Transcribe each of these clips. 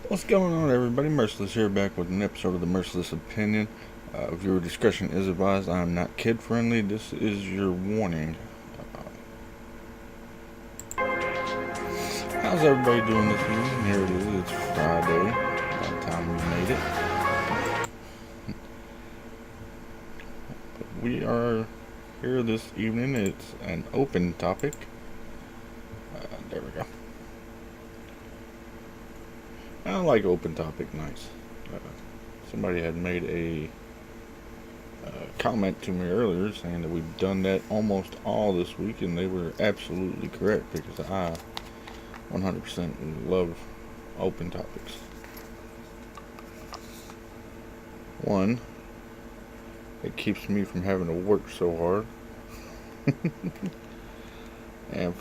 What's going on, everybody? Merciless here, back with an episode of the Merciless Opinion. Viewer discretion is advised. I am not kid friendly. This is your warning. How's everybody doing this evening? Here it is. It's Friday. By the time we made it, we are here this evening. It's an open topic. There we go. I like open topic nights. Somebody had made a comment to me earlier saying that we've done that almost all this week, and they were absolutely correct because I 100% love open topics. One, it keeps me from having to work so hard. And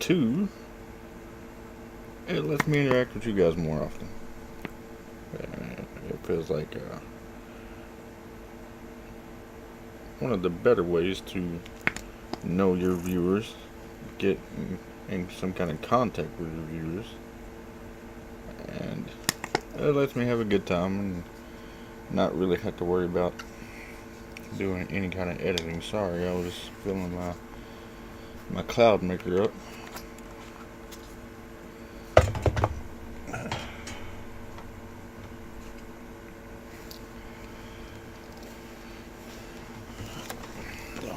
two, it lets me interact with you guys more often. It feels like one of the better ways to know your viewers, get in some kind of contact with your viewers, and it lets me have a good time and not really have to worry about doing any kind of editing. Sorry, I was filling my cloud maker up.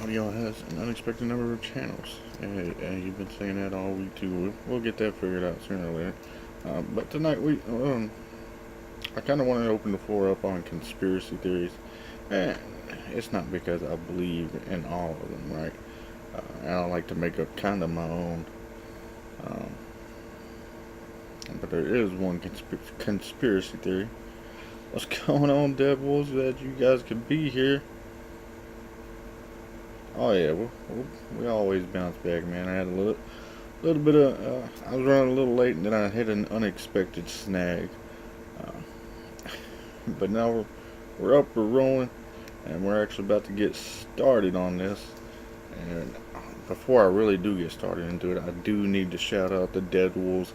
Audio has an unexpected number of channels, and you've been saying that all week too. We'll get that figured out sooner or later. But tonight I kind of want to open the floor up on conspiracy theories, and it's not because I believe in all of them, right? I don't like to make up kind of my own, but there is one conspiracy theory. What's going on, DeadWolvz? Glad you guys could be here. Oh yeah, we always bounce back, man. I had a little bit of, I was running a little late, and then I hit an unexpected snag. But now we're up, we're rolling, and we're actually about to get started on this. And before I really do get started into it, I do need to shout out the DeadWolvz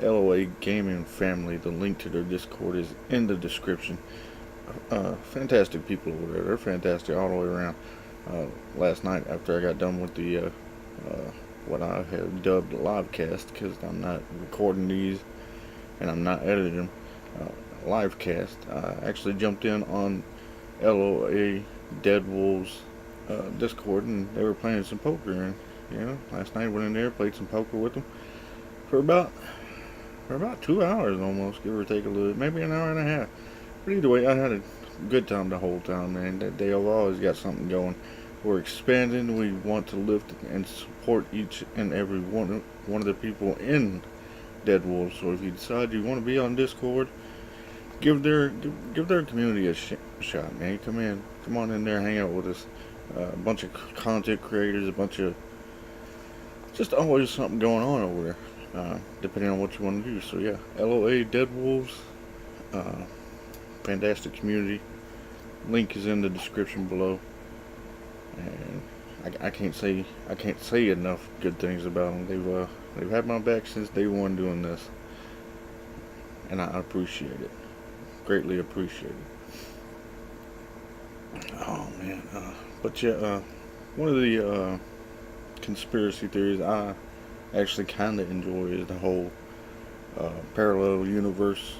LOA gaming family. The link to their Discord is in the description. Fantastic people over there. They're fantastic all the way around. Last night, after I got done with the what I have dubbed live cast, because I'm not recording these and I'm not editing them, live cast, I actually jumped in on LOA DeadWolvz Discord, and they were playing some poker. And last night I went in there, played some poker with them for about 2 hours almost, give or take a little, maybe an hour and a half. But either way, I had a good time the whole time, man. They have always got something going. We're expanding. We want to lift and support each and every one of the people in DeadWolvz. So if you decide you want to be on Discord, give their community a shot, man. Come on in there, hang out with us. A bunch of content creators, a bunch of just always something going on over there, depending on what you want to do. So yeah, LOA DeadWolvz, fantastic community. Link is in the description below. And I can't say enough good things about them. They've had my back since day one doing this, and I appreciate it, greatly appreciate it. Oh man, but yeah, one of the conspiracy theories I actually kind of enjoy is the whole parallel universe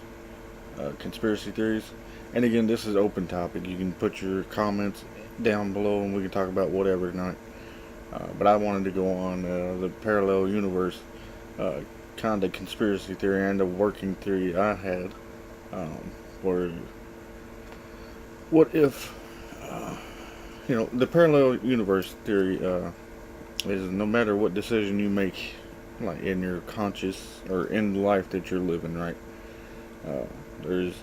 conspiracy theories. And again, this is open topic. You can put your comments down below and we can talk about whatever tonight. But I wanted to go on the parallel universe kind of conspiracy theory and the working theory I had. Where, what if, the parallel universe theory is no matter what decision you make, like in your conscious or in life that you're living, right? There's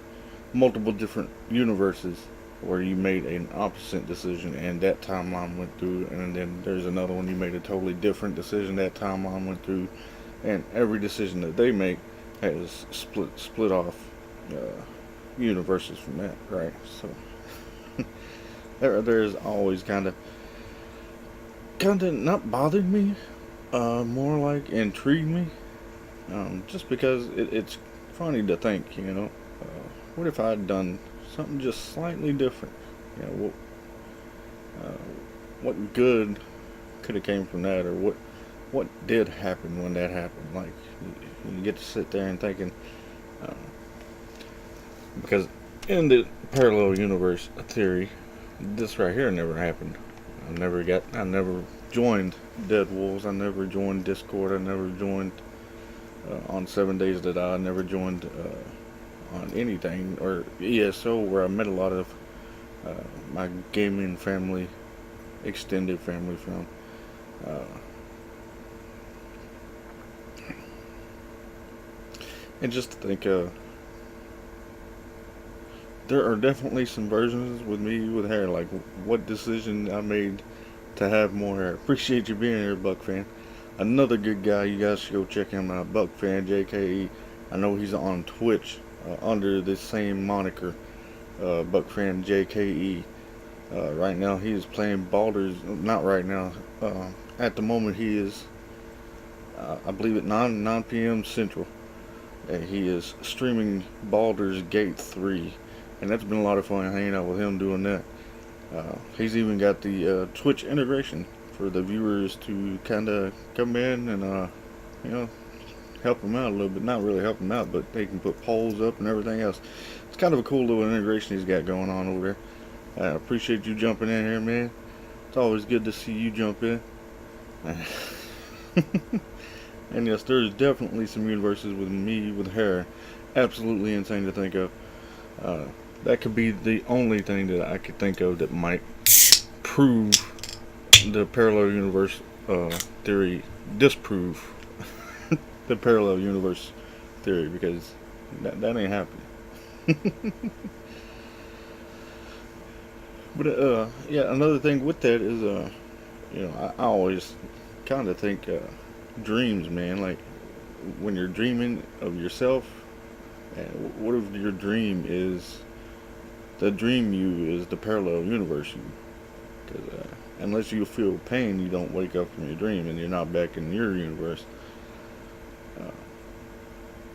multiple different universes where you made an opposite decision and that timeline went through, and then there's another one you made a totally different decision, that timeline went through, and every decision that they make has split off universes from that, right? So there's always kind of not bothered me, more like intrigued me, just because it's funny to think, what if I had done something just slightly different? Uh, what good could have came from that, or what did happen when that happened? Like, you get to sit there and thinking, uh, because in the parallel universe theory, this right here never happened. I never joined DeadWolvz. I never joined Discord. I never joined on 7 Days to Die. I never joined on anything or ESO, where I met a lot of uh, my gaming family, extended family from. Uh, and just to think, there are definitely some versions with me with hair, like what decision I made to have more hair. Appreciate you being here, Buck Fan. Another good guy, you guys should go check him out, Buck Fan JKE. I know he's on Twitch under the same moniker, Buck Fan JKE. Right now he is playing Baldur's, not right now, at the moment he is, I believe at 9 p.m. Central. He is streaming Baldur's Gate 3, and that's been a lot of fun hanging out with him doing that. He's even got the Twitch integration for the viewers to kind of come in and, help him out a little bit. Not really help him out, but they can put polls up and everything else. It's kind of a cool little integration he's got going on over there. I appreciate you jumping in here, man. It's always good to see you jump in. And yes, there's definitely some universes with me with hair. Absolutely insane to think of. That could be the only thing that I could think of that might prove the parallel universe theory, disprove the parallel universe theory, because that ain't happening. But yeah, another thing with that is I always kind of think dreams, man. Like, when you're dreaming of yourself, and what if your dream is the dream you is the parallel universe you? Because unless you feel pain, you don't wake up from your dream, and you're not back in your universe.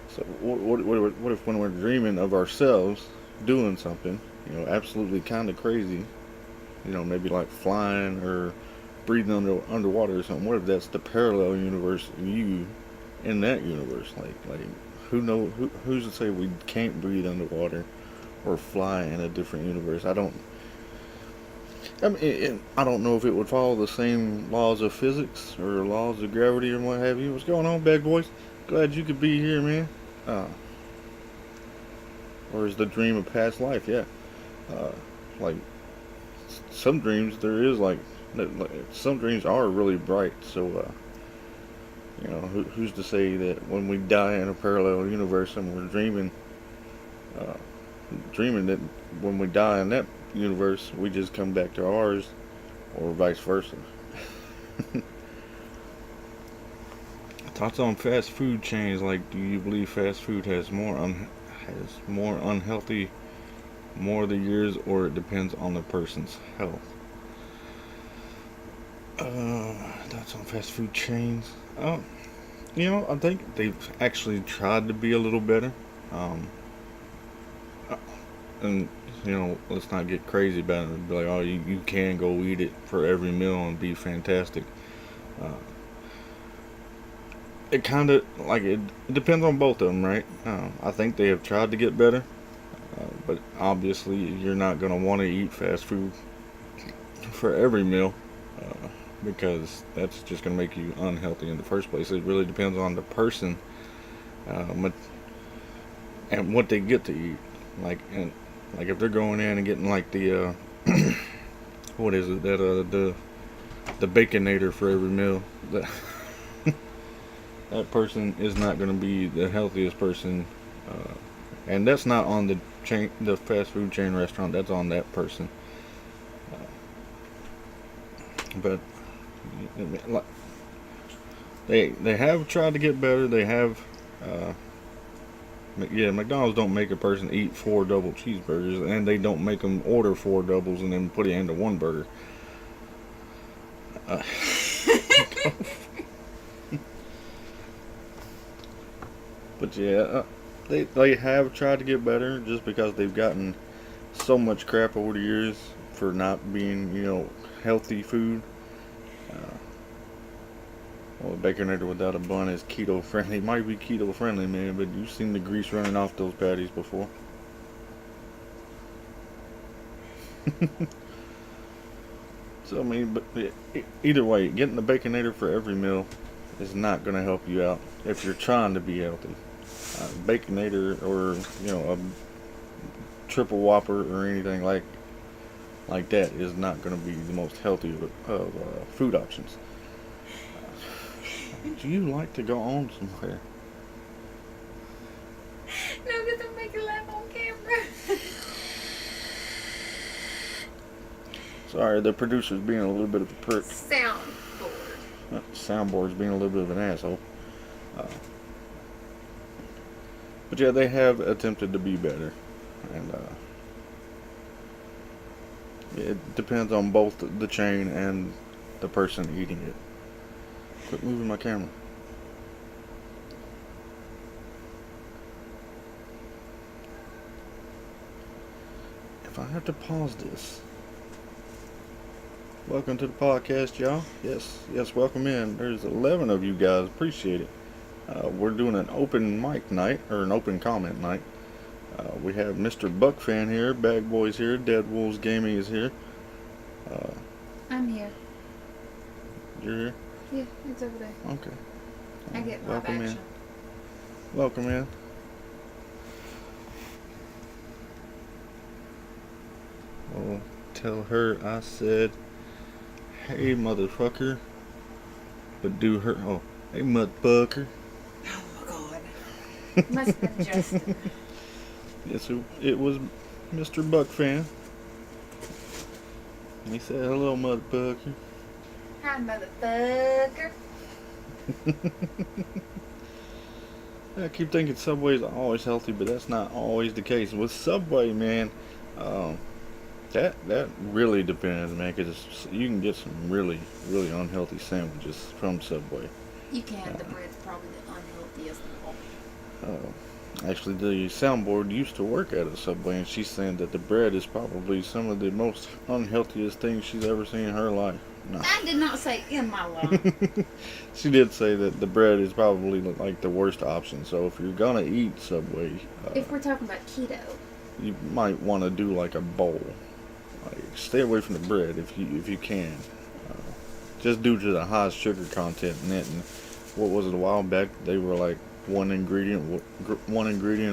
So what if when we're dreaming of ourselves doing something, absolutely kind of crazy, maybe like flying or breathing underwater or something? What if that's the parallel universe you in that universe? Like who's to say we can't breathe underwater or fly in a different universe? I don't know if it would follow the same laws of physics or laws of gravity or what have you. What's going on, bad boys? Glad you could be here, man. Or is the dream of past life? Yeah. Like, some dreams, there is like some dreams are really bright. So who's to say that when we die in a parallel universe and we're dreaming that when we die in that universe we just come back to ours, or vice versa? Thoughts on fast food chains? Like, do you believe fast food has more unhealthy more of the years, or it depends on the person's health? Thoughts on fast food chains? I think they've actually tried to be a little better. And let's not get crazy about it. Be like, oh, you can go eat it for every meal and be fantastic. It kind of like it depends on both of them, right? I think they have tried to get better, but obviously you're not gonna want to eat fast food for every meal, because that's just gonna make you unhealthy in the first place. It really depends on the person, and what they get to eat. Like if they're going in and getting like the what is it, that the baconator for every meal, that person is not going to be the healthiest person, and that's not on the fast food chain restaurant. That's on that person. But they have tried to get better. They have, McDonald's don't make a person eat 4 double cheeseburgers, and they don't make them order 4 doubles and then put it into one burger. But yeah, they have tried to get better just because they've gotten so much crap over the years for not being, healthy food. Uh, well, Baconator without a bun is keto friendly. It might be keto friendly, man, but you've seen the grease running off those patties before. So I mean, but either way, getting the Baconator for every meal is not going to help you out if you're trying to be healthy. Baconator or a triple whopper or anything like that is not going to be the most healthy of food options. Do you like to go on somewhere? No, because I'm making laugh on camera. Sorry, the producer's being a little bit of a prick. Soundboard. Soundboard's being a little bit of an asshole. But yeah, they have attempted to be better. And it depends on both the chain and the person eating it. Quit moving my camera. If I have to pause this. Welcome to the podcast, y'all. Yes, welcome in. There's 11 of you guys. Appreciate it. We're doing an open mic night, or an open comment night. We have Mr. Buckfan here, Bag Boy's here, DeadWolvz Gaming is here. I'm here. You're here? Yeah, it's over there. Okay. I get my Welcome action. in. Welcome in. Well, tell her I said, hey motherfucker. But do her, hey motherfucker. Oh my god. Must have been Justin. Yes, it was Mr. Buckfan. He said, hello motherfucker. Hi, motherfucker. I keep thinking Subway's always healthy, but that's not always the case. With Subway, man, that really depends, man, because you can get some really, really unhealthy sandwiches from Subway. You can. The bread's probably the unhealthiest of all. Actually, the soundboard used to work at a Subway, and she's saying that the bread is probably some of the most unhealthiest things she's ever seen in her life. No. I did not say in my life. She did say that the bread is probably like the worst option. So if you're gonna eat Subway, if we're talking about keto, you might want to do like a bowl. Like, stay away from the bread if you can. Just due to the high sugar content in it. And what was it, a while back? They were like one ingredient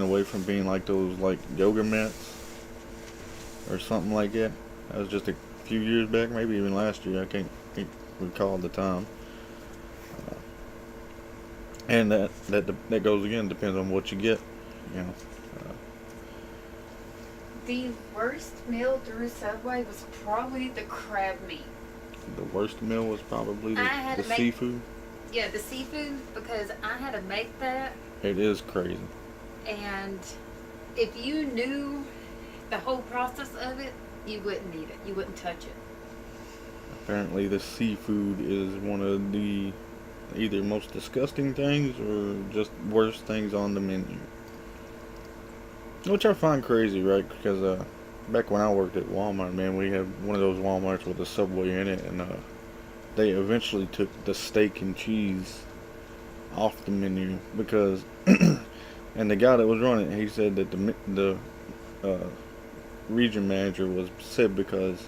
away from being like those like yoga mats or something like that. That was just a few years back, maybe even last year. I can't recall the time. And that goes again, depends on what you get, you know. The worst meal through Subway was probably the crab meat. The worst meal was probably the seafood. Yeah, the seafood, because I had to make that. It is crazy. And if you knew the whole process of it, you wouldn't eat it. You wouldn't touch it. Apparently the seafood is one of the either most disgusting things or just worst things on the menu. Which I find crazy, right? Because back when I worked at Walmart, man, we had one of those Walmarts with a Subway in it, and they eventually took the steak and cheese off the menu because, and the guy that was running it, he said that the region manager said because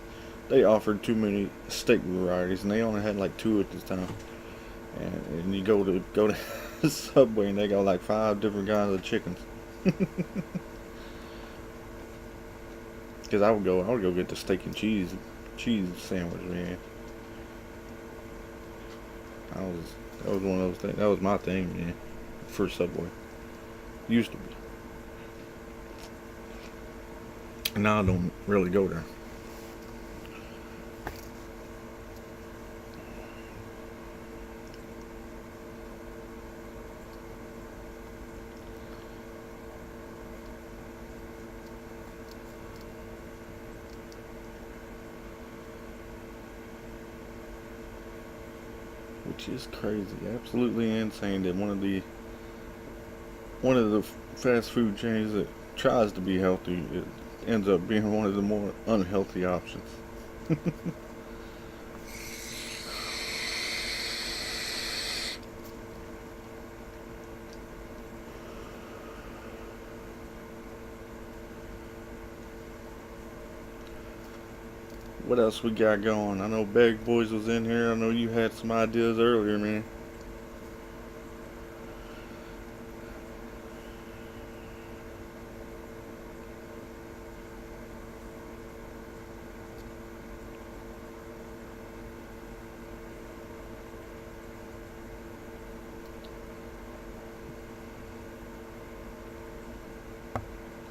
they offered too many steak varieties, and they only had like 2 at this time. And you go to Subway, and they got like 5 different kinds of chickens. Because I would go get the steak and cheese sandwich, man. That was one of those things. That was my thing, man. For Subway, used to be. And now I don't really go there. Which is crazy, absolutely insane that one of the one of the fast food chains that tries to be healthy, it ends up being one of the more unhealthy options. What else we got going? I know Bag Boys was in here. I know you had some ideas earlier, man.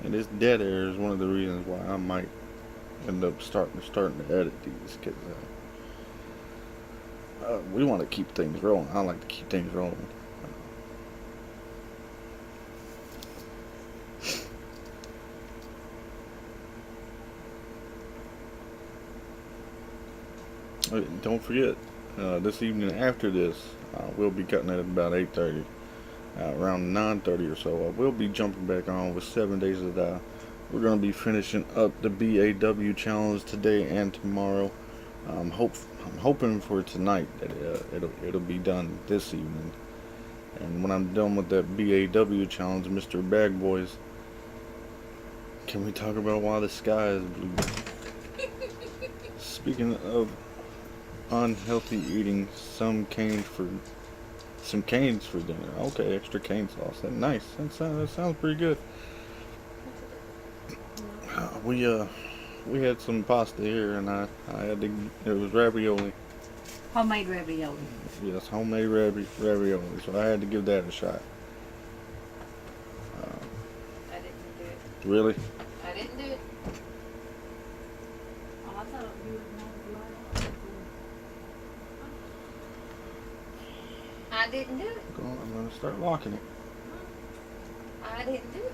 And this dead air is one of the reasons why I might end up starting to edit these, because we want to keep things rolling. I like to keep things rolling. Don't forget, this evening after this, we'll be cutting it at about 8:30. Around 9:30 or so, I will be jumping back on with 7 Days to Die. We're going to be finishing up the BAW challenge today and tomorrow. I'm hoping for tonight that it'll be done this evening. And when I'm done with that BAW challenge, Mr. Bag Boys, can we talk about why the sky is blue? Speaking of unhealthy eating, some canes for dinner. Okay, extra cane sauce. That's nice. That sounds pretty good. We had some pasta here, and I had to. It was ravioli. Homemade ravioli. Yes, homemade ravioli. So I had to give that a shot. I didn't do it. Really? I didn't do it. Oh, I thought you would know the light. I didn't do it. I'm gonna start locking it. I didn't do it.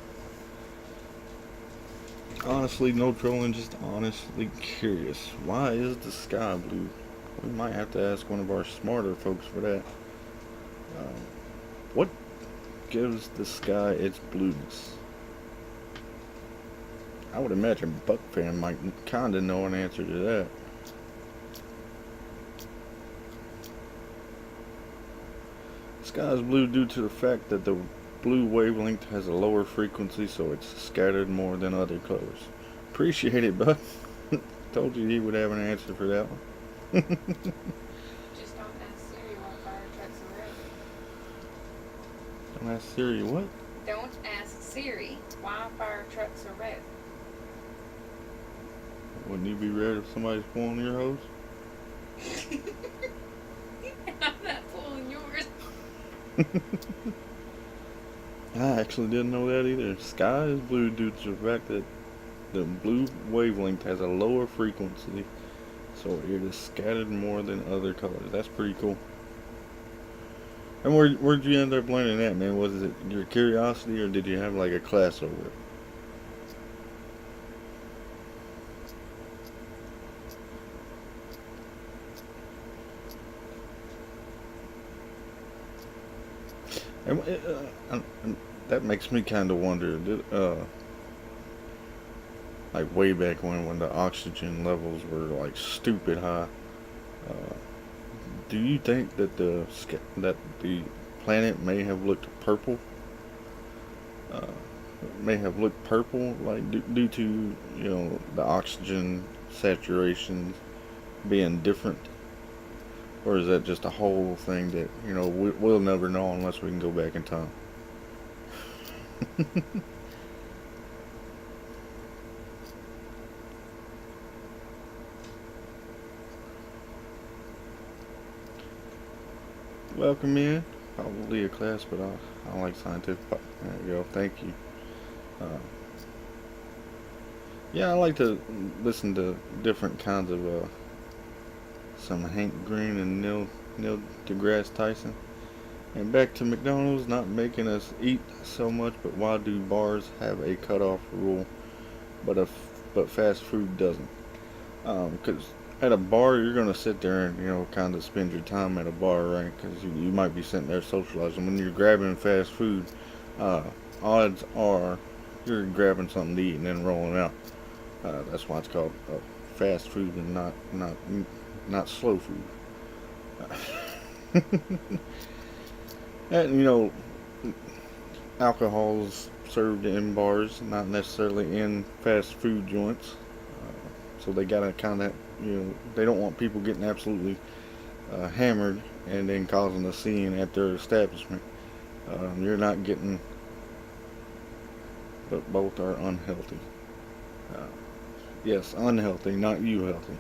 Honestly, no trolling. Just honestly curious. Why is the sky blue? We might have to ask one of our smarter folks for that. What gives the sky its blueness? I would imagine Buck fan might kinda know an answer to that. The sky is blue due to the fact that the blue wavelength has a lower frequency, so it's scattered more than other colors. Appreciate it, Buck. Told you he would have an answer for that one. Just don't ask Siri why fire trucks are red. Don't ask Siri what? Don't ask Siri why fire trucks are red. Wouldn't you be red if somebody's pulling your hose? I'm not pulling yours. I actually didn't know that either. Sky is blue due to the fact that the blue wavelength has a lower frequency, so it is scattered more than other colors. That's pretty cool. And where'd you end up learning that, man? Was it your curiosity, or did you have like a class over it? And that makes me kind of wonder. Like way back when the oxygen levels were like stupid high. Uh, do you think that the planet may have looked purple? Uh, may have looked purple, like due to the oxygen saturations being different, or is that just a whole thing that we'll never know unless we can go back in time? Welcome in. Probably a class, but I don't like scientific. There you go. Thank you. Uh, yeah, I like to listen to different kinds of some Hank Green and Neil deGrasse Tyson. And back to McDonald's not making us eat so much, but why do bars have a cutoff rule, but fast food doesn't? Because at a bar, you're gonna sit there and kind of spend your time at a bar, right? Because you might be sitting there socializing. When you're grabbing fast food, odds are you're grabbing something to eat and then rolling out. That's why it's called fast food and not slow food. And alcohol's served in bars, not necessarily in fast food joints. So they gotta kind of, they don't want people getting absolutely hammered and then causing a scene at their establishment. You're not getting, but both are unhealthy. Uh, yes, unhealthy, not you healthy.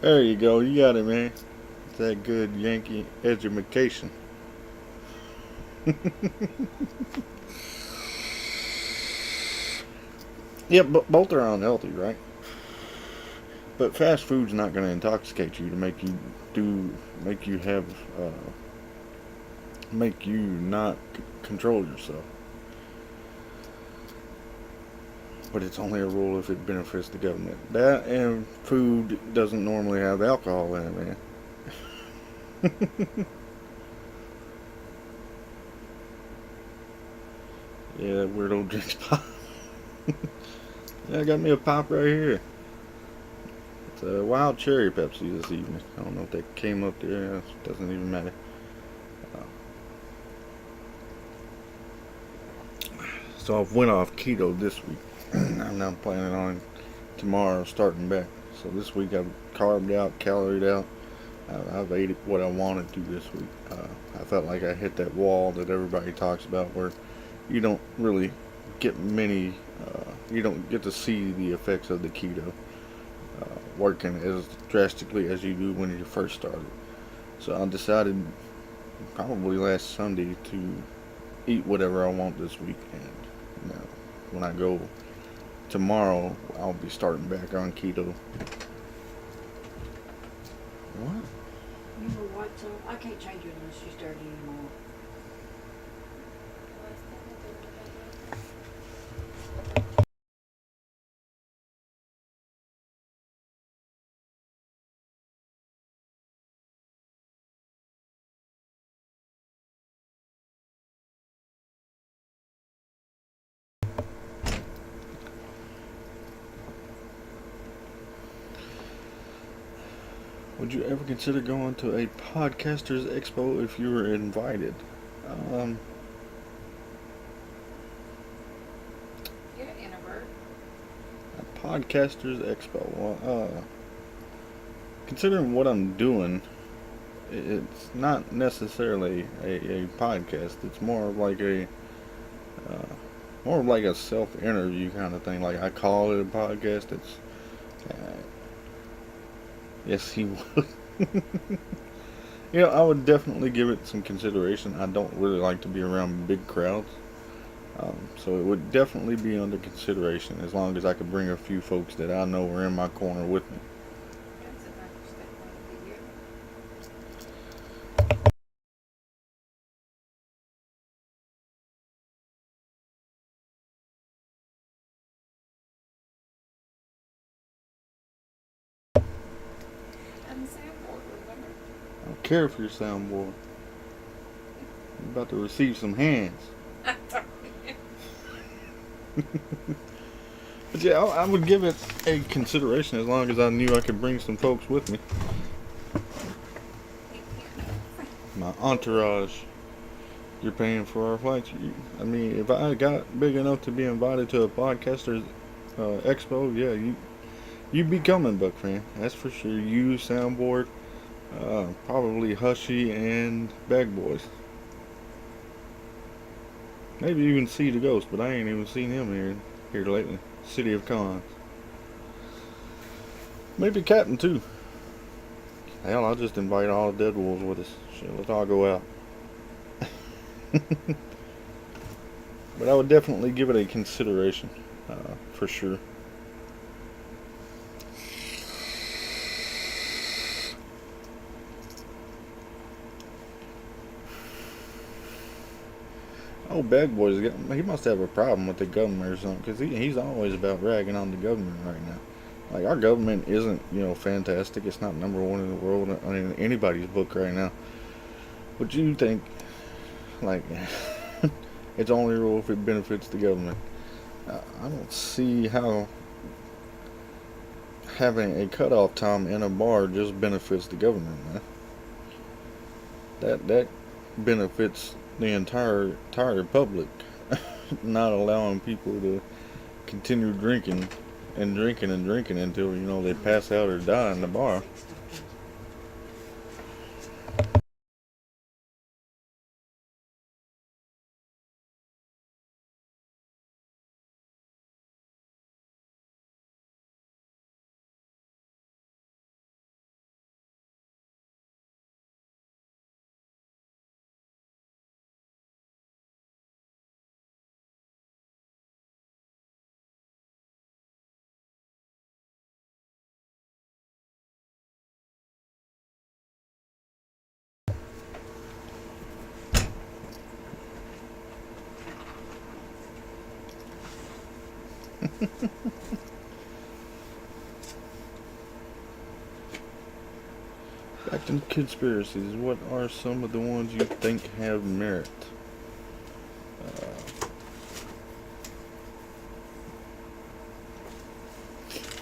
There you go, you got it, man. It's that good Yankee education. Yeah, but both are unhealthy, right? But fast food's not going to intoxicate you to make you have, make you not control yourself. But it's only a rule if it benefits the government. That and food doesn't normally have alcohol in it, man. Yeah, that weirdo drinks pop. Yeah, I got me a pop right here. It's a wild cherry Pepsi this evening. I don't know if that came up there. It doesn't even matter. So I've went off keto this week. I'm now planning on tomorrow starting back. So this week I've carved out, caloried out. I've ate what I wanted to this week. I felt like I hit that wall that everybody talks about where you don't really get you don't get to see the effects of the keto working as drastically as you do when you first started. So I decided probably last Sunday to eat whatever I want this week. And when I go tomorrow, I'll be starting back on keto. What? You know what? So I can't change it unless you start anymore. Would you ever consider going to a podcasters expo if you were invited? Um, You're an introvert. a podcasters expo. Well, considering what I'm doing, it's not necessarily a podcast. It's uh, more of like a self interview kind of thing. Like I call it a podcast. It's yes, he would. I would definitely give it some consideration. I don't really like to be around big crowds. So it would definitely be under consideration as long as I could bring a few folks that I know are in my corner with me. That's an understatement of the year. And the soundboard, remember? I don't care for your soundboard. You're about to receive some hands. But yeah, I would give it a consideration as long as I knew I could bring some folks with me. My entourage. You're paying for our flights. I mean, if I got big enough to be invited to a podcasters expo, yeah, you'd be coming, Buck fan. That's for sure. You, soundboard, probably Hushy and Bag Boys. Maybe even see the Ghost, but I ain't even seen him here lately. City of Cons. Maybe Captain too. Hell, I'll just invite all the DeadWolvz with us. Shit, let's all go out. But I would definitely give it a consideration, for sure. Oh, Bad Boy's he must have a problem with the government or something, because he's always about ragging on the government right now. Like, our government isn't, fantastic. It's not #1 in the world in anybody's book right now. But you think, Like, it's only real if it benefits the government. I don't see how having a cutoff time in a bar just benefits the government, man. That benefits the entire public, not allowing people to continue drinking and drinking and drinking until they pass out or die in the bar. Back to conspiracies. What are some of the ones you think have merit?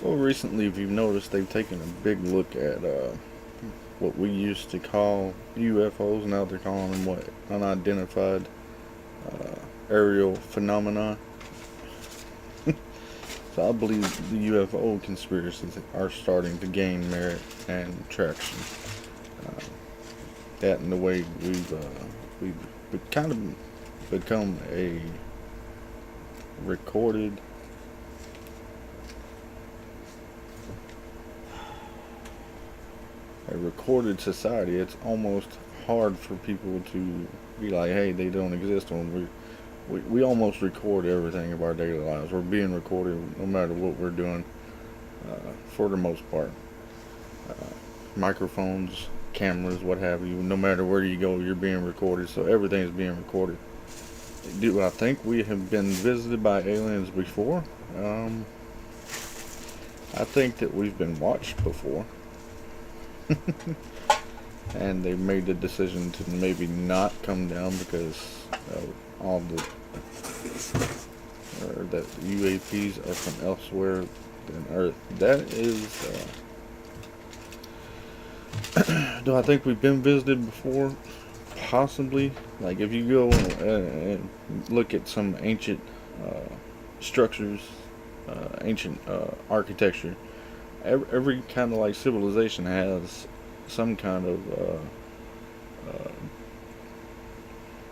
Well, recently, if you've noticed, they've taken a big look at what we used to call UFOs. Now they're calling them what? Unidentified aerial phenomena. So I believe the UFO conspiracies are starting to gain merit and traction. That and the way we've kind of become a recorded society. It's almost hard for people to be like, hey, they don't exist when we almost record everything of our daily lives. We're being recorded no matter what we're doing, for the most part. Microphones, cameras, what have you. No matter where you go, you're being recorded. So everything is being recorded. Do I think we have been visited by aliens before? I think that we've been watched before. And they made the decision to maybe not come down because all the or that UAPs are from elsewhere than Earth. That is. Do I think we've been visited before? Possibly. Like if you go and look at some ancient structures, ancient architecture, every kind of like civilization has some kind of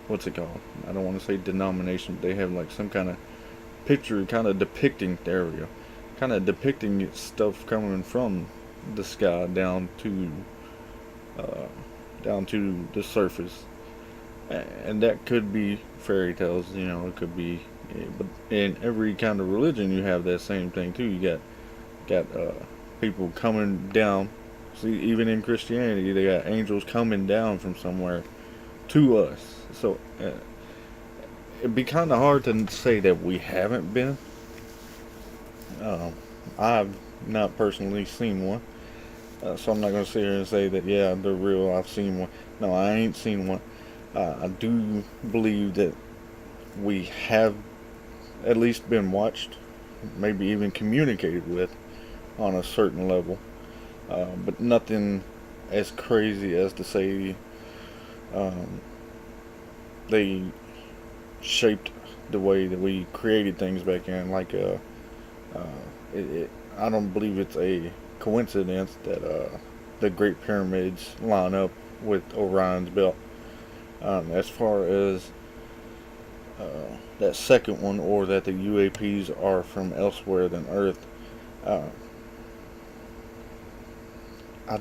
what's it called? I don't want to say denomination, but they have like some kind of picture, kind of depicting the area, kind of depicting stuff coming from the sky down to the surface, and that could be fairy tales. It could be, but in every kind of religion you have that same thing too. You got people coming down. See, even in Christianity, they got angels coming down from somewhere to us. So it'd be kind of hard to say that we haven't been. I've not personally seen one, so I'm not going to sit here and say that yeah, they're real. I've seen one. No, I ain't seen one. I do believe that we have at least been watched, maybe even communicated with on a certain level, but nothing as crazy as to say they shaped the way that we created things back then. Like I don't believe it's a coincidence that the Great Pyramids line up with Orion's belt. As far as that second one, or that the UAPs are from elsewhere than Earth, I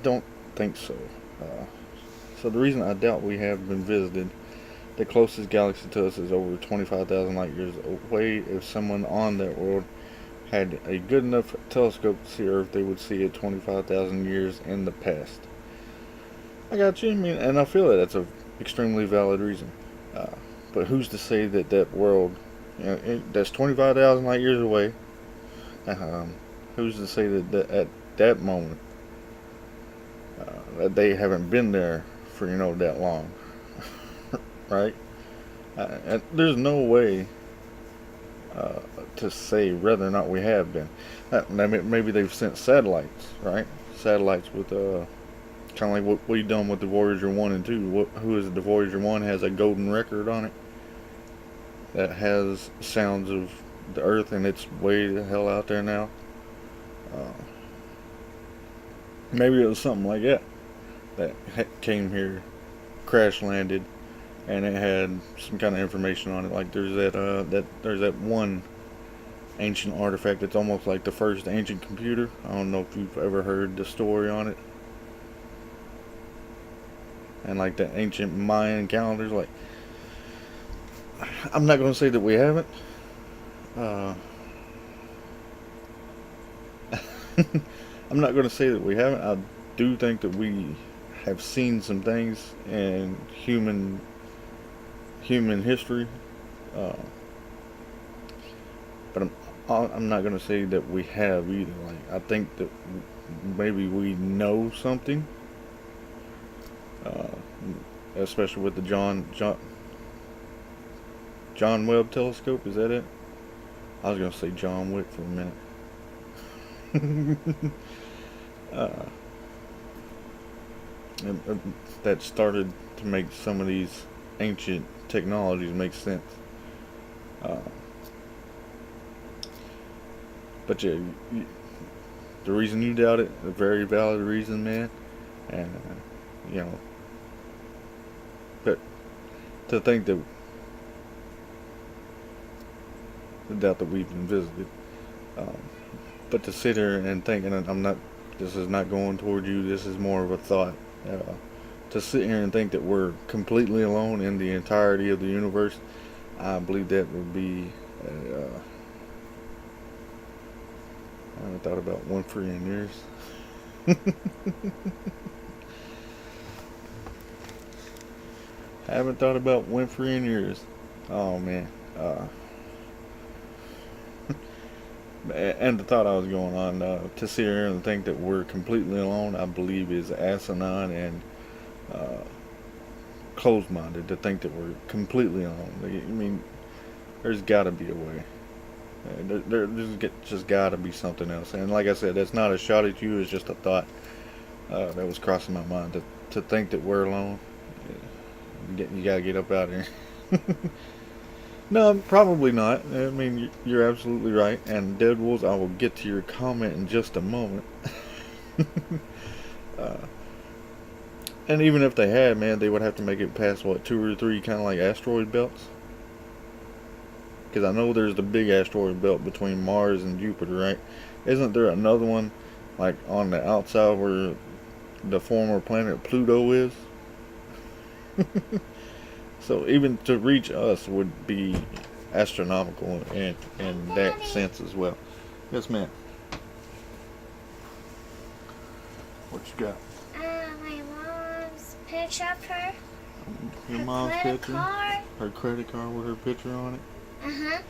don't think so. So the reason I doubt we have been visited, the closest galaxy to us is over 25,000 light years away. If someone on that world had a good enough telescope to see Earth, they would see it 25,000 years in the past. I got you. I mean, and I feel that that's a extremely valid reason. But who's to say that that world, that's 25,000 light years away, who's to say that at that moment that they haven't been there for that long, right? There's no way to say whether or not we have been. Maybe they've sent satellites, right? Satellites with kind of like what we done with the Voyager 1 and 2. Who is it? The Voyager 1 has a golden record on it that has sounds of the Earth, and it's way the hell out there now. Uh, Maybe it was something like that came here, crash landed, and it had some kind of information on it. Like there's that one ancient artifact that's almost like the first ancient computer. I don't know if you've ever heard the story on it. And like the ancient Mayan calendars, like I'm not going to say that we haven't. Uh, I'm not going to say that we haven't. I do think that we have seen some things in human history, uh, but I'm not going to say that we have either. Like I think that maybe we know something, uh, especially with the John Webb telescope. Is that it? I was going to say John Wick for a minute. uh, that started to make some of these ancient technologies make sense. Uh, but yeah, the reason you doubt it, a very valid reason, man. And you know, but to think that the doubt that we've been visited, um, but to sit here and think, and I'm not, this is not going toward you. This is more of a thought. To sit here and think that we're completely alone in the entirety of the universe, I believe that would be. I haven't thought about Winfrey in years. Haven't thought about Winfrey in years. Oh man. And the thought I was going on, to sit here and think that we're completely alone, I believe is asinine and uh, closed-minded to think that we're completely alone. I mean, there's got to be a way. There's just got to be something else. And like I said, that's not a shot at you. It's just a thought that was crossing my mind. To think that we're alone, you got to get up out of here. No, probably not. I mean, you're absolutely right. And DeadWolvz, I will get to your comment in just a moment. uh, and even if they had, man, they would have to make it past, what, 2 or 3 kind of like asteroid belts? Because I know there's the big asteroid belt between Mars and Jupiter, right? Isn't there another one, like, on the outside where the former planet Pluto is? So even to reach us would be astronomical in that sense as well. Yes, ma'am. What you got? My mom's picture of her. Your her mom's credit picture? Card. Her credit card with her picture on it? Uh-huh.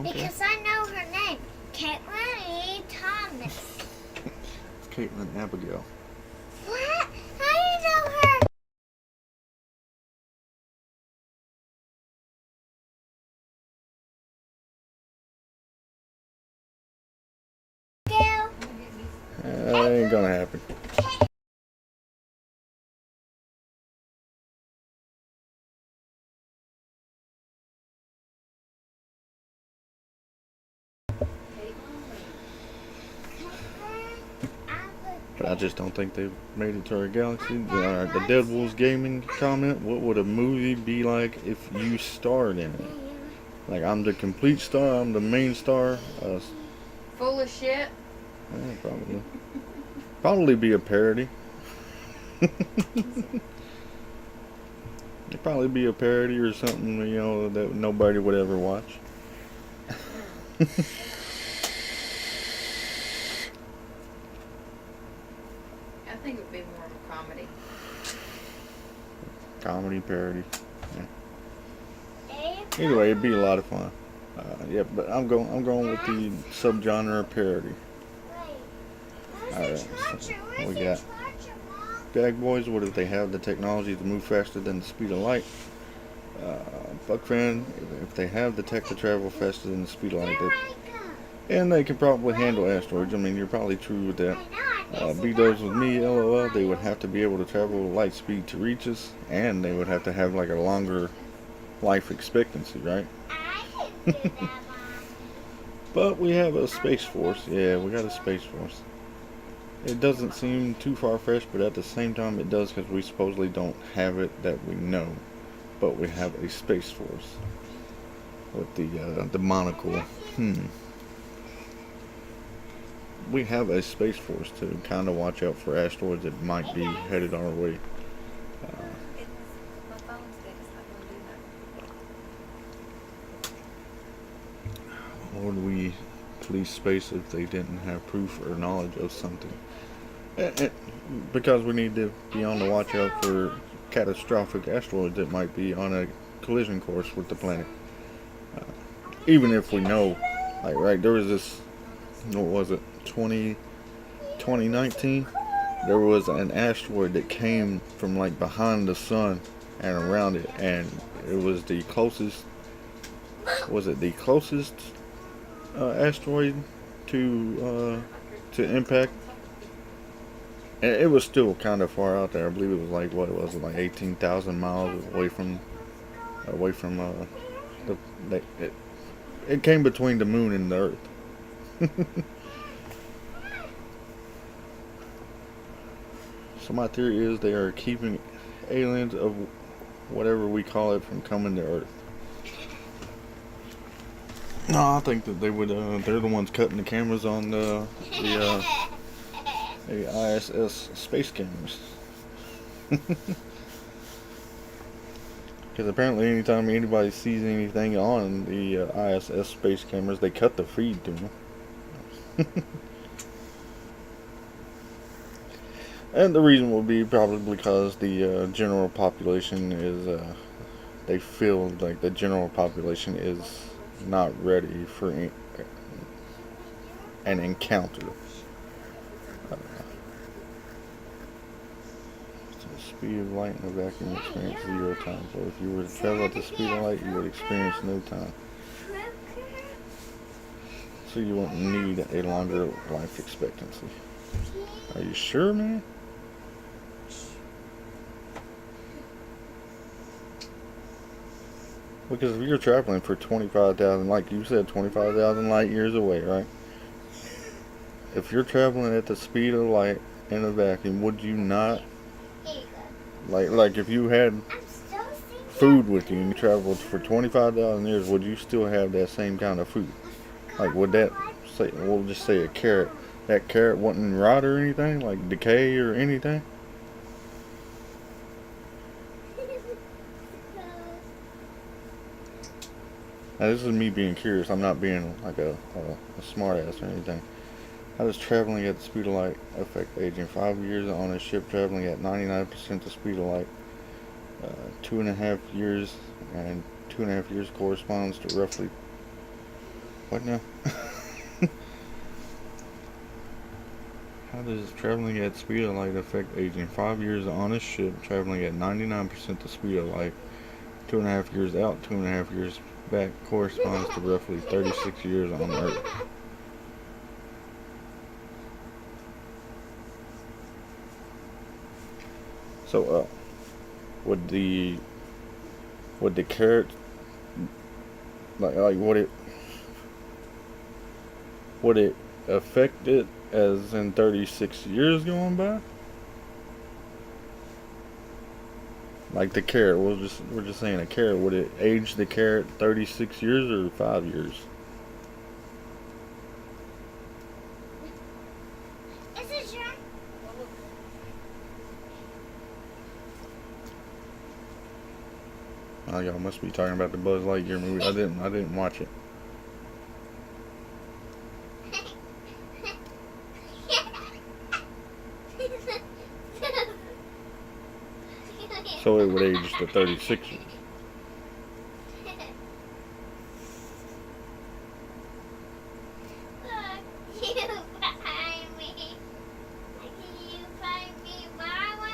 Okay. Because I know her name. Caitlin E. Thomas. It's Caitlin Abigail. What? How do you know her? That ain't gonna happen. But I just don't think they've made it to our galaxy. The DeadWolvz Gaming comment, what would a movie be like if you starred in it? Like, I'm the complete star, I'm the main star. Full of shit. Yeah, probably. Probably be a parody. It'd probably be a parody or something, you know, that nobody would ever watch. I think it would be more of a comedy. Comedy parody. Yeah. Anyway, it'd be a lot of fun. Yeah, but I'm going with the subgenre parody. Alright, so what we got? Bag boys, what if they have the technology to move faster than the speed of light? Buck fan, if they have the tech to travel faster than the speed of light, and they can probably handle asteroids. I mean, you're probably true with that. Be those with me, LOL, they would have to be able to travel light speed to reach us, and they would have to have like a longer life expectancy, right? But we have a space force. Yeah, we got a space force. It doesn't seem too far-fetched, but at the same time it does, because we supposedly don't have it that we know. But we have a space force with the monocle. We have a space force to kind of watch out for asteroids that might be headed our way. My phone's dead. It's not going to do nothing. Would we police space if they didn't have proof or knowledge of something? Because we need to be on the watch out for catastrophic asteroids that might be on a collision course with the planet. Even if we know, like, right, there was this, what was it, 2019? There was an asteroid that came from like behind the sun and around it, and it was the closest, was it the closest asteroid to impact? And it was still kind of far out there. I believe it was like, what was it, like 18,000 miles away from it came between the moon and the earth. So my theory is they are keeping aliens of whatever we call it from coming to earth. No, I think that they would. They're the ones cutting the cameras on the ISS space cameras. Because apparently, anytime anybody sees anything on the ISS space cameras, they cut the feed to them. And the reason will be probably because the general population is, they feel like the general population is not ready for an encounter. The speed of light in a vacuum experience 0 time. So if you were to travel at the speed of light, you would experience no time. So you won't need a longer life expectancy. Are you sure, man? Because if you're traveling for 25,000, like you said, 25,000 light years away, right? If you're traveling at the speed of light in a vacuum, would you not, like if you had food with you and you traveled for 25,000 years, would you still have that same kind of food? Like, would that, say, we'll just say a carrot, that carrot wouldn't rot or anything, like decay or anything? Now, this is me being curious. I'm not being like a smart ass or anything. How does traveling at the speed of light affect aging? 5 years on a ship traveling at 99% the speed of light. 2.5 years, and 2.5 years corresponds to roughly, what now? How does traveling at the speed of light affect aging? 5 years on a ship traveling at 99% the speed of light. 2.5 years out, 2.5 years back corresponds to roughly 36 years on Earth. So, would the carrot, like would it affect it as in 36 years going by? Like the carrot, we're just saying a carrot. Would it age the carrot 36 years or 5 years? Is it your? Oh, y'all must be talking about the Buzz Lightyear movie. I didn't watch it. So it would age to 36 years. You find me. You find me, Mama.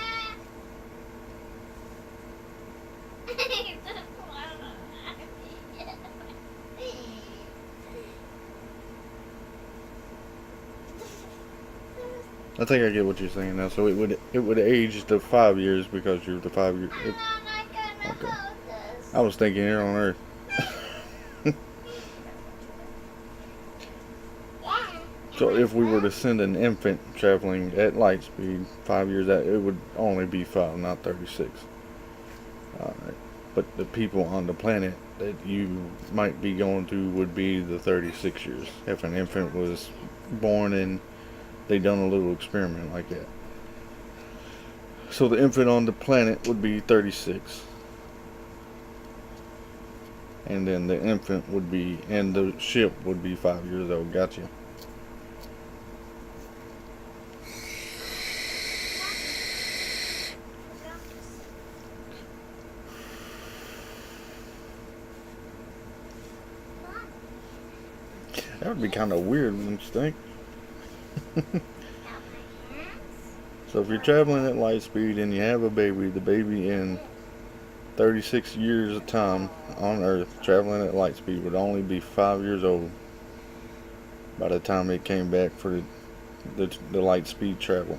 I think I get what you're saying now. So it would age to 5 years because you're the 5 year. Okay. I was thinking here on Earth. So if we were to send an infant traveling at light speed, 5 years out, it would only be 5, not 36. But the people on the planet that you might be going to would be the 36 years. If an infant was born and they done a little experiment like that. So the infant on the planet would be 36. And then the infant would be, and the ship would be 5 years old. Gotcha. That would be kind of weird, wouldn't you think? So if you're traveling at light speed and you have a baby, the baby in 36 years of time on Earth traveling at light speed would only be 5 years old by the time it came back for the light speed travel.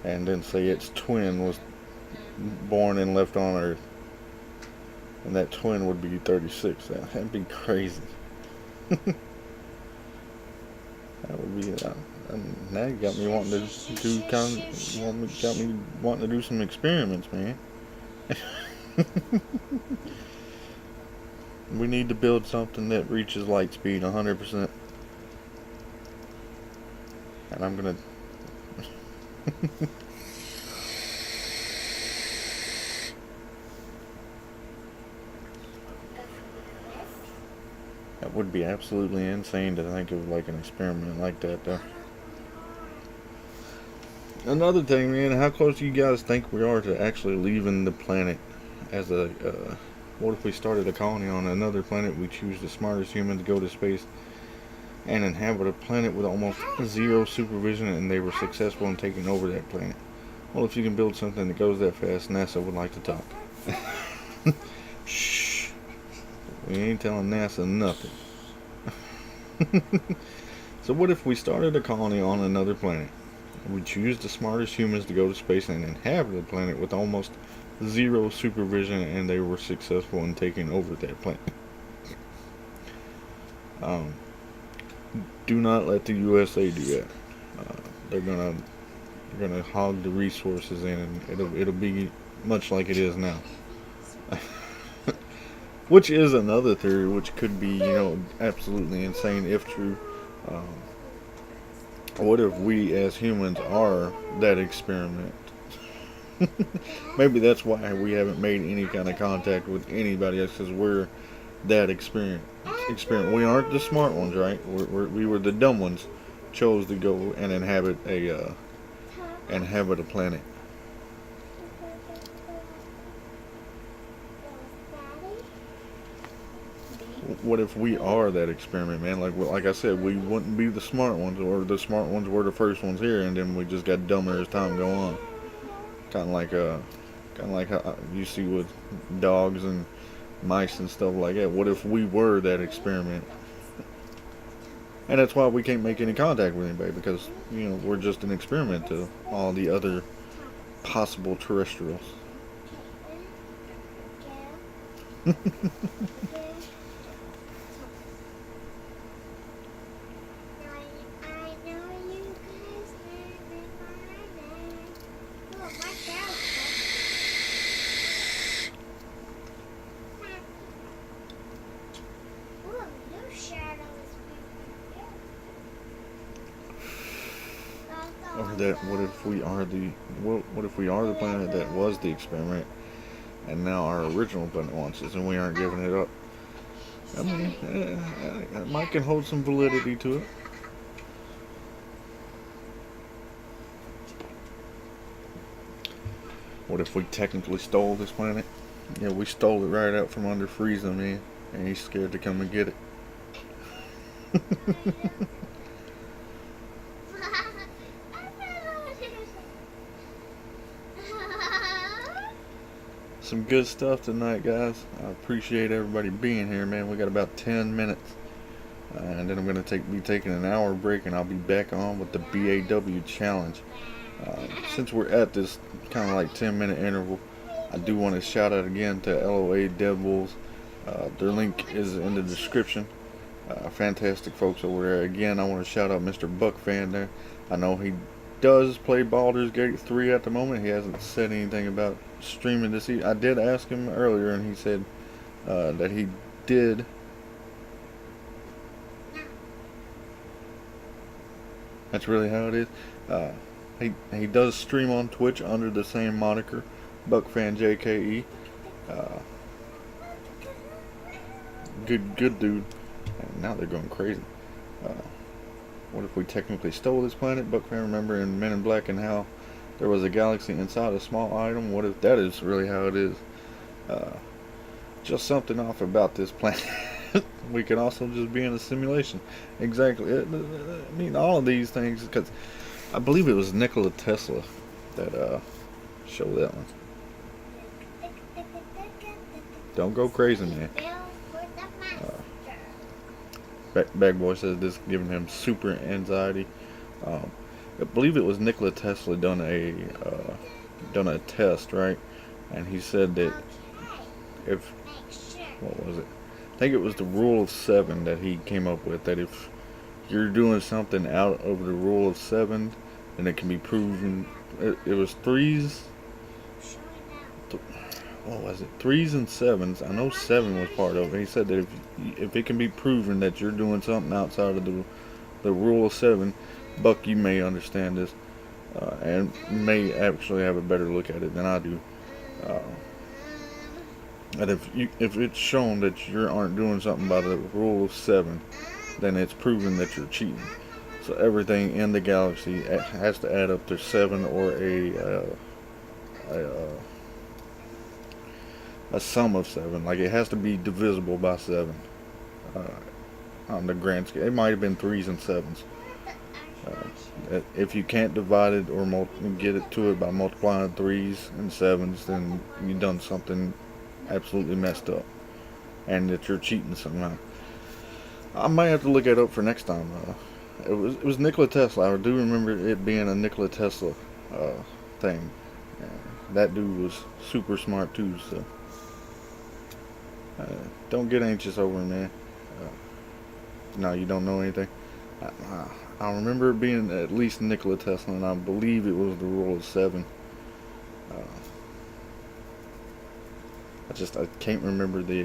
And then say its twin was born and left on Earth, and that twin would be 36. That'd be crazy. That would be. Now you got me wanting to do got me wanting to do some experiments, man. We need to build something that reaches light speed 100%, and I'm gonna. That would be absolutely insane to think of like an experiment like that, though. Another thing, man, how close do you guys think we are to actually leaving the planet as a, what if we started a colony on another planet, we choose the smartest humans to go to space and inhabit a planet with almost zero supervision, and they were successful in taking over that planet? Well, if you can build something that goes that fast, NASA would like to talk. Shh. We ain't telling NASA nothing. So what if we started a colony on another planet? We choose the smartest humans to go to space and inhabit a planet with almost zero supervision, and they were successful in taking over that planet. Do not let the USA do that. They're gonna hog the resources in, and it'll be much like it is now. Which is another theory, which could be, absolutely insane if true. What if we as humans are that experiment? Maybe that's why we haven't made any kind of contact with anybody else, because we're that experiment. We aren't the smart ones, right? We were the dumb ones, chose to go and inhabit a planet. What if we are that experiment, man? Like I said, we wouldn't be the smart ones, or the smart ones were the first ones here, and then we just got dumber as time go on. Kind of like how you see with dogs and mice and stuff like that. What if we were that experiment? And that's why we can't make any contact with anybody, because we're just an experiment to all the other possible terrestrials. Or that what if we are the planet that was the experiment, and now our original planet wants us, and we aren't giving it up? I mean, it might can hold some validity to it. What if we technically stole this planet? Yeah, we stole it right out from under Frieza, man, and he's scared to come and get it. Some good stuff tonight, guys. I appreciate everybody being here, man. We got about 10 minutes. and then I'm going to be taking an hour break, and I'll be back on with the BAW challenge. Since we're at this kind of like 10-minute interval, I do want to shout out again to LOA DeadWolvz. Their link is in the description. Fantastic folks over there. Again, I want to shout out Mr. Buck Fan there. I know he does play Baldur's Gate 3 at the moment. He hasn't said anything about streaming this evening. I did ask him earlier, and he said that he did. That's really how it is. He does stream on Twitch under the same moniker, BuckFanJKE. Good dude. And now they're going crazy. What if we technically stole this planet? Buckfan, remember in Men in Black and how there was a galaxy inside a small item? What if that is really how it is? Just something off about this planet. We could also just be in a simulation. Exactly. I mean, all of these things, because I believe it was Nikola Tesla that showed that one. Don't go crazy, man. Bag Boy says this is giving him super anxiety. I believe it was Nikola Tesla done a test, right? And he said that if, what was it? I think it was the rule of 7 that he came up with, that if you're doing something out over the rule of 7, then it can be proven. It was threes. What was it? 3s and 7s. I know 7 was part of it. He said that if it can be proven that you're doing something outside of the rule of 7, Buck, you may understand this, and may actually have a better look at it than I do. And if it's shown that you aren't doing something by the rule of 7, then it's proven that you're cheating. So everything in the galaxy has to add up to 7 or a sum of 7. Like, it has to be divisible by 7 on the grand scale. It might have been 3s and 7s. If you can't divide it or get it to it by multiplying 3s and 7s, then you've done something absolutely messed up, and that you're cheating somehow. I might have to look it up for next time. It was Nikola Tesla. I do remember it being a Nikola Tesla thing. That dude was super smart too. So don't get anxious over it, man. No, you don't know anything. I remember it being at least Nikola Tesla, and I believe it was the rule of 7. I can't remember the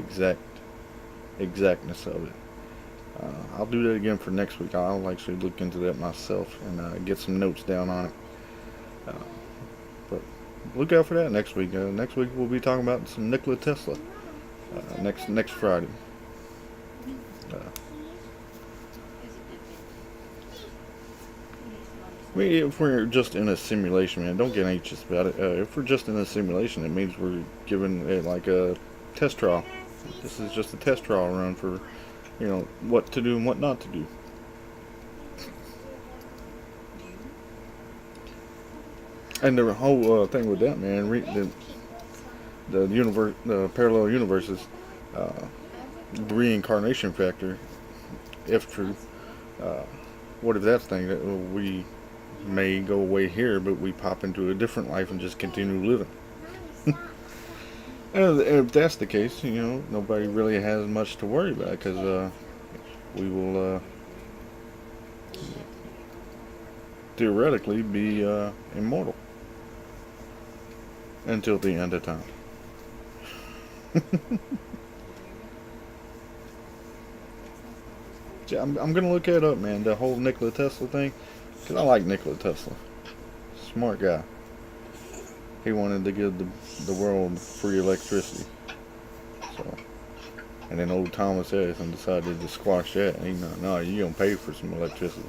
exactness of it. I'll do that again for next week. I'll actually look into that myself and get some notes down on it. But look out for that next week. Next week we'll be talking about some Nikola Tesla. Next Friday. I mean, if we're just in a simulation, man, don't get anxious about it. If we're just in a simulation, it means we're given it like a test trial. This is just a test trial run for, what to do and what not to do. And the whole thing with that, man, the parallel universes, the reincarnation factor, if true. What if that's the thing that we may go away here, but we pop into a different life and just continue living? And if that's the case, nobody really has much to worry about, because we will theoretically be immortal until the end of time. I'm gonna look that up, man. The whole Nikola Tesla thing, because I like Nikola Tesla. Smart guy. He wanted to give the world free electricity. So, and then old Thomas Edison decided to squash that. And he no, you're gonna pay for some electricity.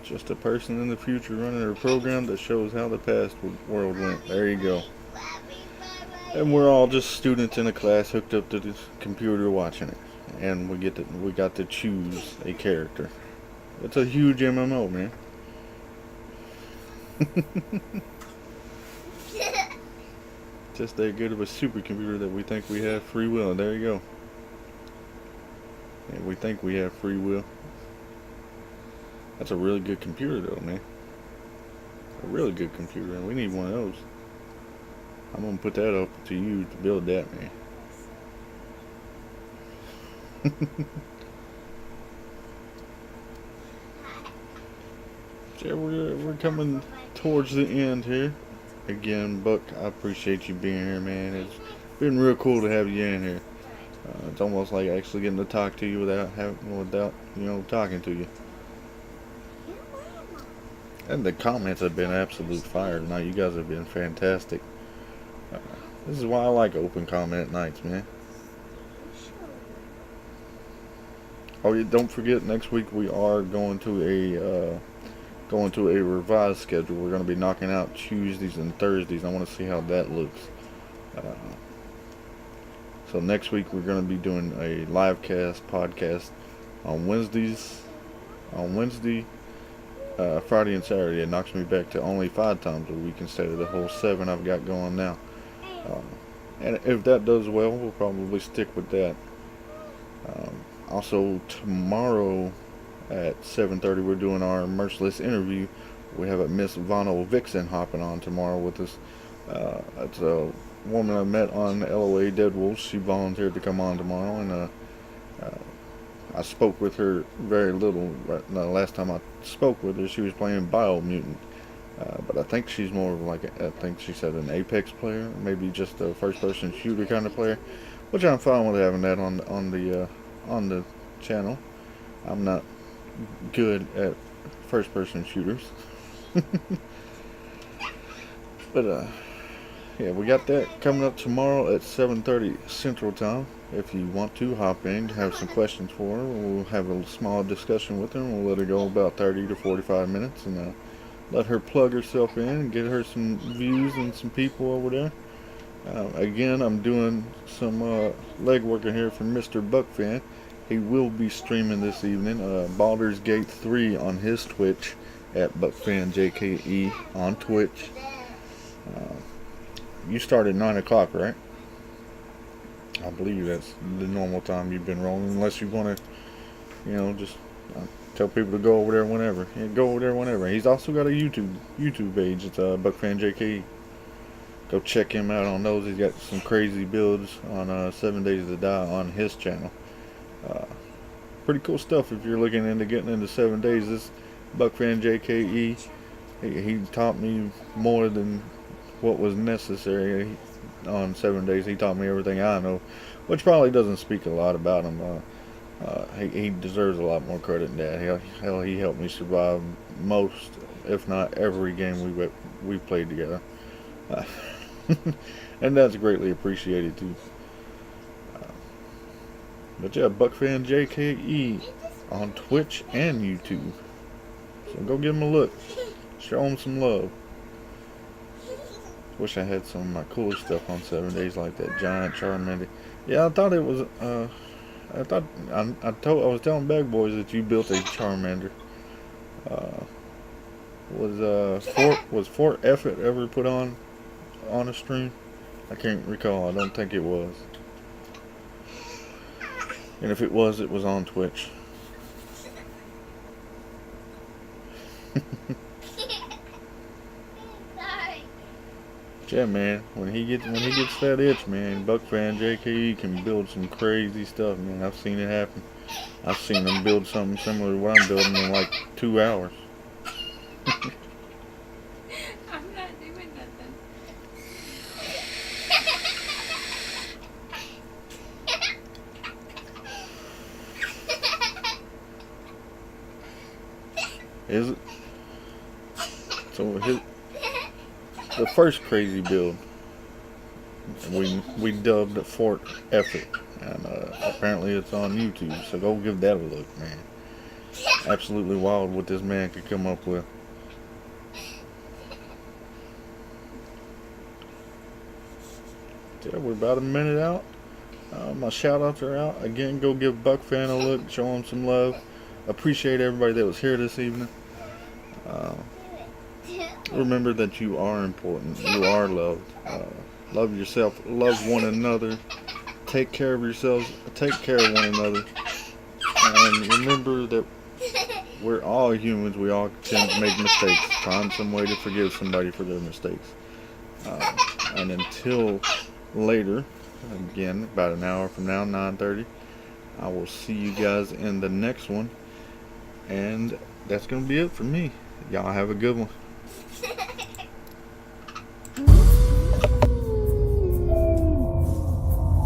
Just a person in the future running a program that shows how the past world went. There you go. And we're all just students in a class hooked up to this computer watching it. And we got to choose a character. It's a huge MMO, man. Just that good of a supercomputer that we think we have free will. There you go. Yeah, we think we have free will. That's a really good computer though, man. A really good computer, and we need one of those. I'm gonna put that up to you to build that, man. So we're coming towards the end here. Again, Buck, I appreciate you being here, man. It's been real cool to have you in here. It's almost like actually getting to talk to you without talking to you. And the comments have been absolute fire tonight. You guys have been fantastic. This is why I like open comment nights, man. Oh, yeah, don't forget, next week we are going to a revised schedule. We're going to be knocking out Tuesdays and Thursdays. I want to see how that looks. So next week we're going to be doing a live podcast on Wednesdays. Friday and Saturday. It knocks me back to only 5 times a week instead of the whole 7 I've got going now. And if that does well, we'll probably stick with that. Also, tomorrow at 7:30, we're doing our Merciless interview. We have a Miss Vono Vixen hopping on tomorrow with us. It's a woman I met on LOA DeadWolvz. She volunteered to come on tomorrow, and I spoke with her very little. The last time I spoke with her, she was playing Biomutant. But I think she's more of like, I think she said an Apex player, maybe just a first-person shooter kind of player, which I'm fine with having that on the channel. I'm not good at first-person shooters. But yeah, we got that coming up tomorrow at 7:30 Central Time. If you want to hop in, have some questions for her, we'll have a small discussion with her, and we'll let her go about 30 to 45 minutes, and let her plug herself in and get her some views and some people over there. Again, I'm doing some legwork in here for Mr. Buckfan. He will be streaming this evening Baldur's Gate 3 on his Twitch at BuckfanJKE on Twitch. You start at 9 o'clock, right? I believe that's the normal time you've been rolling, unless you want to, just tell people to go over there whenever. Yeah, go over there whenever. He's also got a YouTube page. It's BuckfanJKE. Go check him out on those. He's got some crazy builds on 7 Days to Die on his channel. Pretty cool stuff if you're looking into getting into 7 days. This BuckfanJKE, he taught me more than what was necessary on 7 days. He taught me everything I know, which probably doesn't speak a lot about him. He deserves a lot more credit than that. Hell, he helped me survive most, if not every game we played together. And that's greatly appreciated too. But yeah, BuckfanJKE on Twitch and YouTube. So go give him a look. Show him some love. Wish I had some of my cooler stuff on 7 days, like that giant Charmander. Yeah, I thought it was. I was telling Bag Boys that you built a Charmander. Was Fort Effort ever put on a stream? I can't recall. I don't think it was. And if it was on Twitch. Yeah, man. When he gets that itch, man, BuckfanJKE can build some crazy stuff, man. I've seen it happen. I've seen him build something similar to what I'm building in like 2 hours. I'm not doing nothing. Is it? So the first crazy build we dubbed Fort Effort, and apparently it's on YouTube, so go give that a look, man. Absolutely wild what this man could come up with. Yeah, we're about a minute out. My shout outs are out. Again, go give Buck Fan a look, show him some love. Appreciate everybody that was here this evening. Remember that you are important. You are loved. Love yourself. Love one another. Take care of yourselves. Take care of one another. And remember that we're all humans. We all tend to make mistakes. Find some way to forgive somebody for their mistakes. And until later, again, about an hour from now, 9:30, I will see you guys in the next one. And that's going to be it for me. Y'all have a good one.